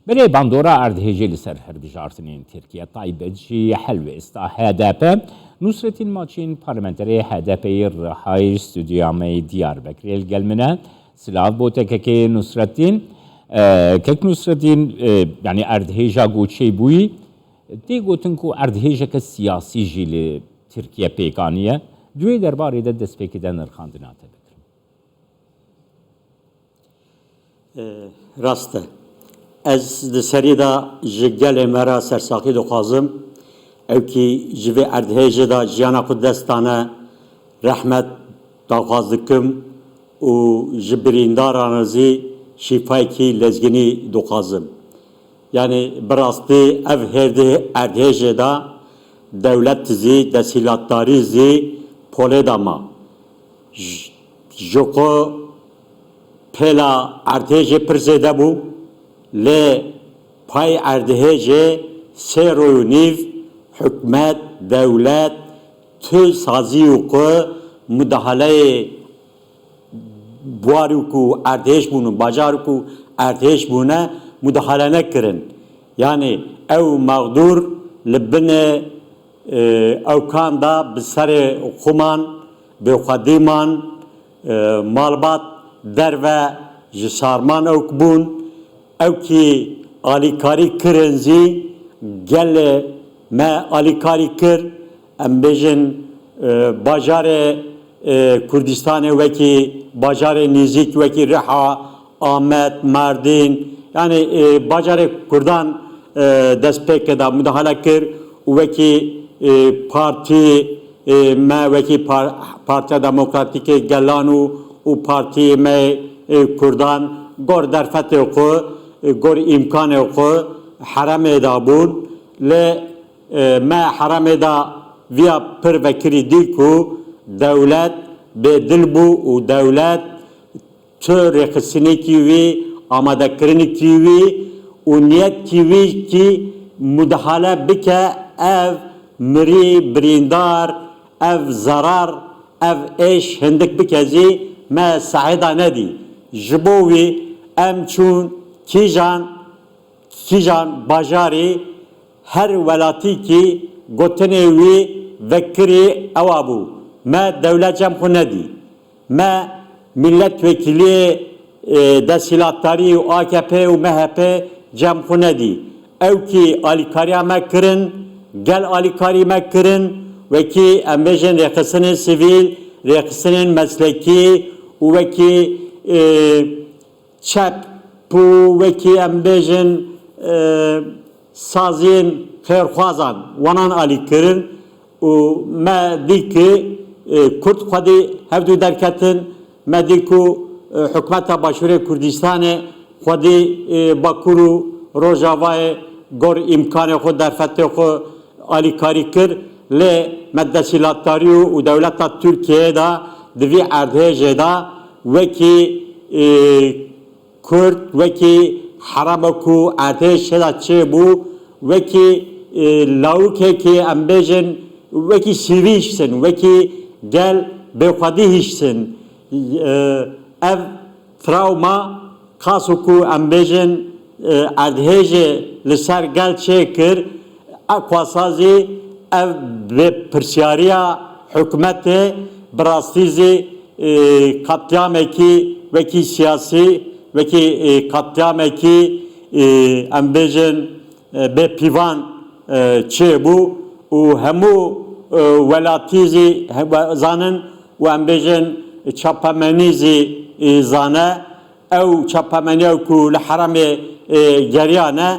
برای باندورا اردهیجی لسر هربجارتنین ترکیه طایبجی حلو استا HDP نصرتین ماچین پارلمانتری HDP رهای استودیومی دیاربکر gelmene silav botek ki Nusrettin kek Nusrettin yani erdheja goçey buyi de gotin ku erdheja ke siyasi jili Türkiye pekaniye düğe derbarı da despekiden irkandinate Raste ez de serida jigel mera sersaki do kazım ev ki jive erdheja da jiyana kudestane rahmet da kazdıkım u jibrindaranızı şifayki lezgini dokazım. Yani birastı ev herde erdhejeda devlet zi desilatları zi poledama. Joko pela erdheje pirzede bu le pay erdheje seroyuniv hükmet devlet tü saziyuku müdahale buarku erdheş bunu bacarku erdheş buna müdahale nekirin. Yani ev mağdur libne evkanda bisare kuman bevkadiman malbat derve jisarman evkbun ev ki alikari kirinzi gelle me alikari kir embejin bacare Kürdistan'ı veki bacare nizik veki Riha, Ahmet, Mardin yani bacare Kürdan despekeda müdahale kir veki parti me veki Parti Demokratike Gelanu u parti me Kürdan gor derfete oku gor imkan oku haram edabun le me haram eda via per vekiri diku devlet bedil bu u devlet tür rekisini kivi amadakirini kivi u niyet kivi ki müdahale bike ev miri brindar ev zarar ev eş hendik bikezi me saida nedi jibovi emçun kijan bajari her velati ki gotenevi vekiri evabu me devlet cemhunedi me milletvekili desilatları AKP ve MHP cemhunedi ev ki alikariya mekkirin gel alikari mekkirin ve ki embejin rekısının sivil rekısının mesleki ve ki çep bu ve ki embejin sazin khairkhwazan wanan alikirin u me diki Kürt xwedî hevdû derketin me dîku hikûmeta Başûrê Kurdistanê xwedî Bakur û Rojavayê gor imkanê xwe derfetê xwe alîkarî kir lê me desîlatdarî û dewleta Tirkiyeyê da di vî erdhêjê da wekî Kürt wekî herama ku erdhêj da çêbû wekî lawikekî em bêjin wekî sivî hiştin wekî gel bêxwedî hiştin ev travma kasoku em bêjin erdhêjê li ser gel çê kir xwasazî ev bi pirsyariya hikûmetê bi rastî zî katliamekî wekî siyasî wekî katliamekî em bêjin bê pîvan çêbû û hemû welatî zî zanin û em bêjin çapamenî zî zane ew çapameniya ku li heremê geriyane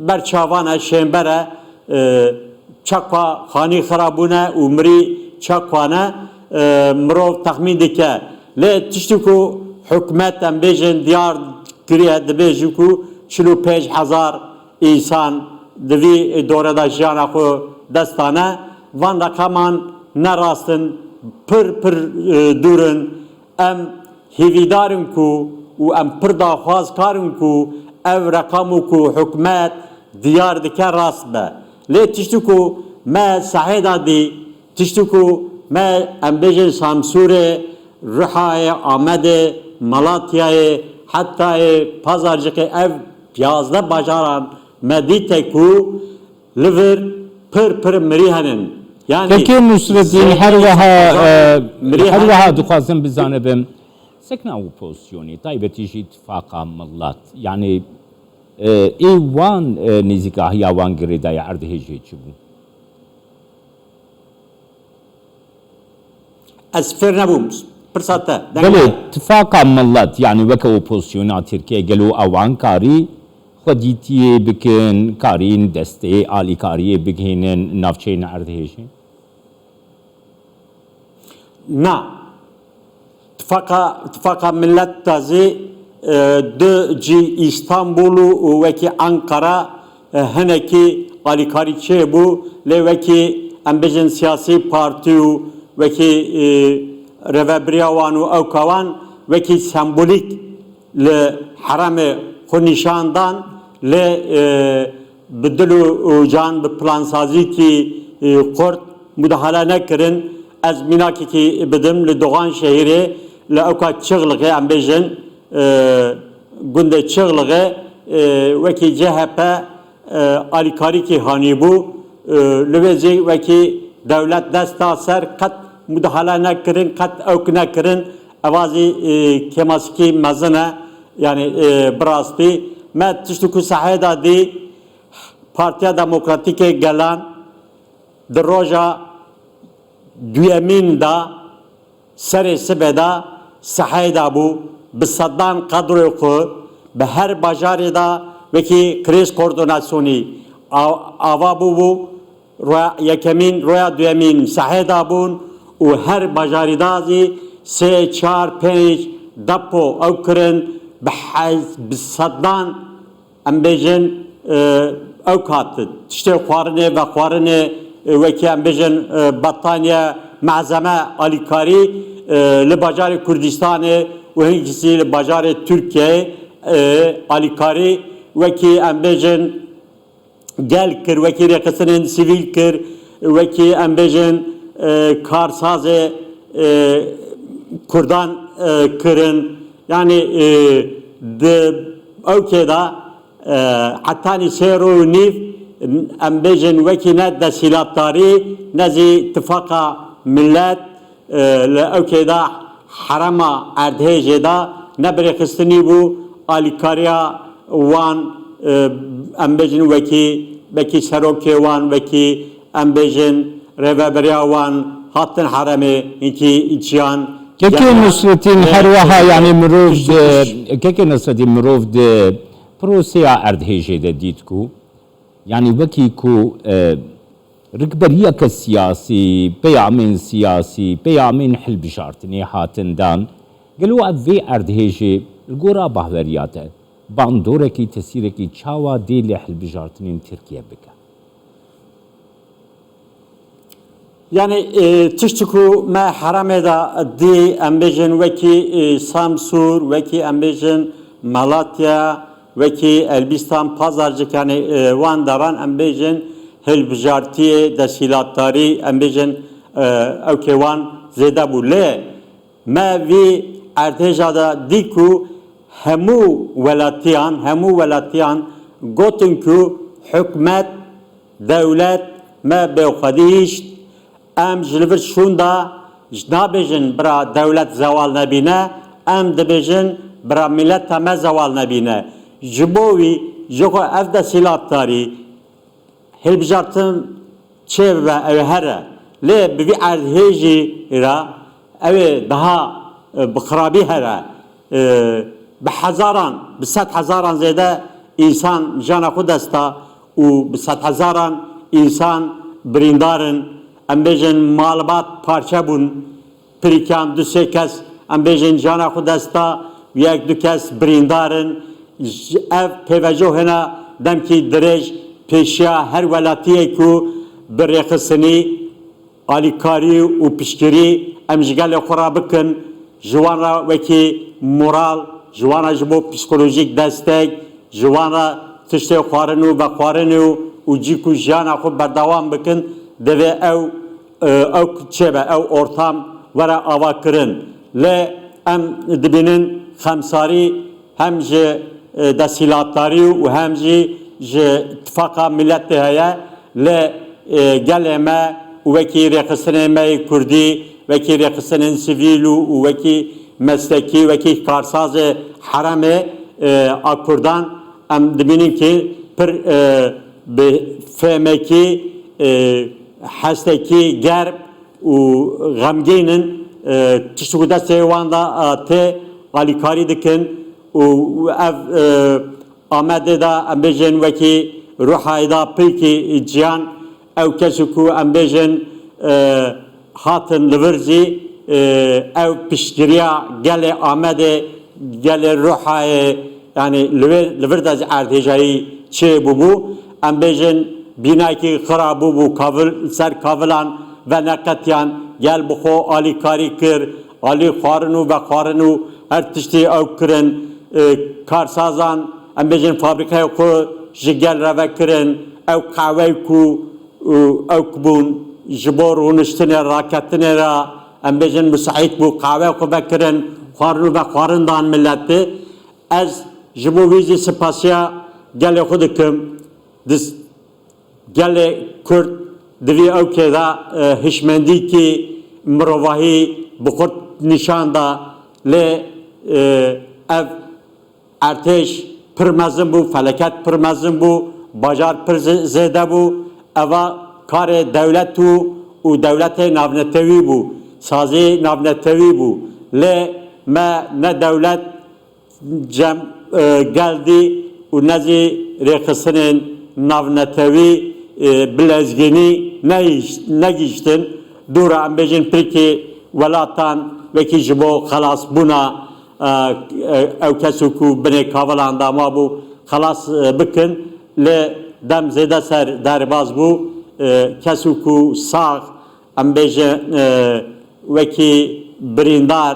berçavan e şêmber e çakwa xanî xirabûne û mirî çakwane mirov texmîn dike lê tiştî ku hikûmet em bêjin diyar kiriye dibêjin ku 45,000 însan di vî doreda jiyana xwe destane van rekaman nerastin pir dûrin em hêvîdarin ku û em pir daxwazkarin ku ev rekamû ku hikûmet diyar dike rast be lê tiştî ku me sahêda dî tiştî ku me em bêjin Samsûrê Rihayê Amedê Malatyayê Hettayê Pazarcıkê ev پیازده bajaran medite ku liver pır mirihanin. Yani Peki Nusret'in her vaha dixwazim bizanibim sekna û pozisyonî taybetî jî ittifaka millet yani wan nêzîkahiya wan girêdaya erdhêjê çi bû? ez fêr nebûm pirsa te. Belê ittifaka millet yani weke opozisyona Tirkiye gelo ewan karî xwedîtiyê bikin, karîn destê alîkariyê bigihînin navçeyên erdhêjê? Na. İttifaka millet tazı de İstanbul'u veki Ankara heneki alikariçe bu le veki ambejin siyasi partiyu veki revebriyavanu evkavan veki sembolik le harame konişandan le bedelu can be plansazi ki kort müdahale nekirin از میناکی که بدم لدوغان شهری لأوکا چغلقه ام بیجن گنده چغلقه وکی جهپه آلیکاری که هانی بو لویزی وکی دولت دستا سر قد مدحاله نکرن قد اوک نکرن اوازی کماسکی مزنه yani براستی ما تشتکو صحیح دادی پارتیا دموکراتیک گلان در روژا دویمین دا سر سبدا صحیح دا بو بصدان قدر کو به هر بازاری دا وکی کریز کوردیناسیونی آوا بو رویا یکمین رویا دویمین صحیح دا بون و هر بازاری دا زی سه چار پنج دپو او کرن به بصدان ام بیجن او کاتد تشتی خوارنه و خوارنه وکی ام بیجن بطانیه معظمه آلیکاری لباجار کردستان و هنگیسی لباجار ترکیه آلیکاری وکی ام بیجن گل کر وکی رقصنین سیویل کر وکی ام بیجن کارساز کردان کرن yani اوکی دا حتانی سیرو نیف امبیجن وکی ند دسیلاتاری نزی اتفاقا ملت اوکی دا حرما اردهیجه دا نبری خستنی بو آلیکاریا وان امبیجن وکی سروکی وان وکی امبیجن رهبریا وان هاتن حرمه اینکی ایچیان Keke Nusret'in her vaha yani Keke Nusret'in mirov de proseya erdhêjê dît ku yani wekî ku rikberiyeke siyasî, peyamên siyasî, peyamên hilbijartinê hatin dan gelo ev vê erdhêjê li gora bahweriya te bandorekî tesîrekî çawa dê lê hilbijartinên Tirkiye bike. Yani tiştiku me harame da di embejin veki Samsur veki embejin Malatya veki Elbistan pazarcık yani van daran embejin hilbijartiye desilatari embejin evkevan zeda bu le me vi erteja da diku hemu velatiyan gotun ku hükmet devlet me bevkadiş ام جلوور شوندا جنابجن برا دولت زوال نبینه ام دبجن برا ملت تمه زوال نبینه جبوی جوکو افده سیلاتاری هلبجارتن چه و اوهره لی بوی ارهیجی را اوه daha بخرابی هره بحزاران بسات هزاران زیده insan jana خود استا و بسات هزاران insan برindارن ام بیجن مالبات پارچه بون پریکان دو سه کس ام بیجن جانا خود استا یک دو کس بریندارن اف پیوجو هنا دم کی درج پیشیا هر ولاتیه کو برخصنی آلیکاری و پشکری ام جگل خورا بکن جوان را وکی مورال جوان را جبو پسیکولوژیک دستگ جوان را تشتی خوارنو و خوارنو و جیکو جانا خود بردوام بکن دوی او چه او ortam vara ava kırın le em dibinin xamsari hem je دسیلاتاری و هم جی اتفاق ملت هیا ل گلمه وکی رقصن می کردی وکی رقصن سیویل و وکی مسلکی وکی کارساز حرم اکردان ام دبینیم که پر به فهمکی حسکی گرب و غمگینن تشتو دست واندا ته غالیکاری دکن و اف آمده دا امبیجن وکی روحای دا پیکی جیان او کسی کو امبیجن هاتن لورزی او پشگریا گل آمده گل روحای yani liver da ارتجایی چه بو امبیجن بینایی که خرابو بو کاول سر کاولان و نقطیان گل بخو آلی کاری کر آلی خارنو و خارنو هر تشتی او کرن کارسازان امبیجن فابریکای خو جگل رو کرن او قهوه کو او کبون جبور ونشتنه راکتنه را امبیجن مساعد بو قهوه خو بکرن خارنو و خارندان ملتی از جبو ویزی سپاسیا گل خودکم دست گل کرد دوی او که دا هشمندی که مروواهی بخورد نشان دا لی اف ارتش پرمزن بو فلکت پرمزن بو باجار پر زیده بو اوا کار دولت و دولت نابنتوی بو سازی نابنتوی بو لی ما نه دولت جم geldi و نزی رخصنن نافنتوی بلزگینی نگیشتن دورا ام بیجن پرکی ولاتان وکی جبو خلاص بونا او کسو کو بنی کاولان داما بو خلاص بکن ل دم زیده سر درباز بو کسو کو ساغ ام بیجن وکی بریندار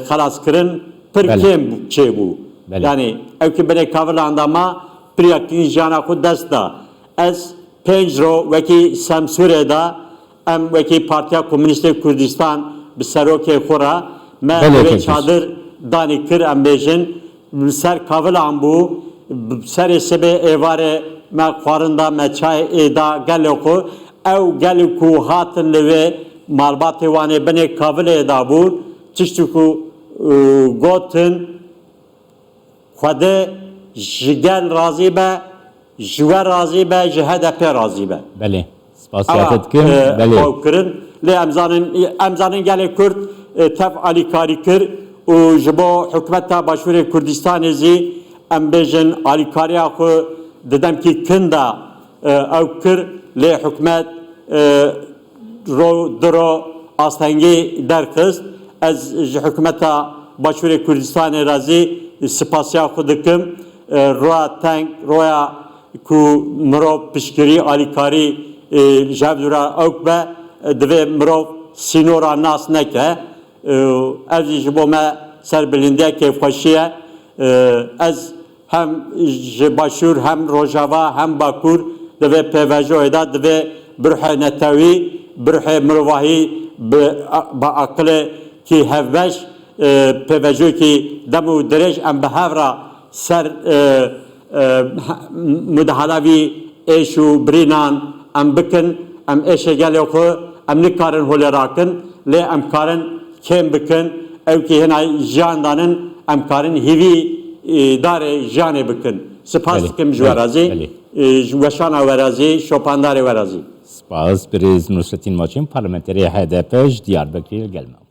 خلاص کرن پرکیم چه بو yani ev ki beni kavurlanda ama priyakin jana ku desta ez penjro veki Samsure'da em veki Partiya Komünist Kurdistan bi seroke xora me ve çadır danikir em bejin ser kavurlan bu ser sebe evare me xarında me çay da galoku ev galoku hatın leve malbatı vane beni kavule da bu çiştuku gotin خواده جگل راضی به جوه راضی به جهدپ راضی به بله سپاسیاتت کن بله کرن لی امزانن گل کرد تف علی کاری کر و جبو حکمت باشور کردستان زی ام بیجن علی کاری آخو ددم کی کندا او کر لی حکمت رو درو آستنگی درخست از حکمت باشور کردستان رازی سپاسیا خودکم رویا تنگ رویا کو مرو پشکری آلیکاری جابدورا اوک به دوی مرو سینورا ناس نکه از جبو ما سر بلنده که خوشیه از هم باشور هم روجاوا هم باکور دوی پیوژو دا دوی بروح نتاوی بروح مرواهی با عقل کی هفبش پیوژو کی دمو درج ام به هفرا سر مدحلاوی ایشو برینان ام بکن ام ایش گلیو خو ام نکارن هول راکن لی ام کارن کم بکن او کی هنا جان دانن ام کارن هیوی دار جان بکن سپاس کم جوارازی وشان ورازی شوپاندار ورازی سپاس بریز نصرتین ماچین پارلمانتری HDP Diyarbakır gelmem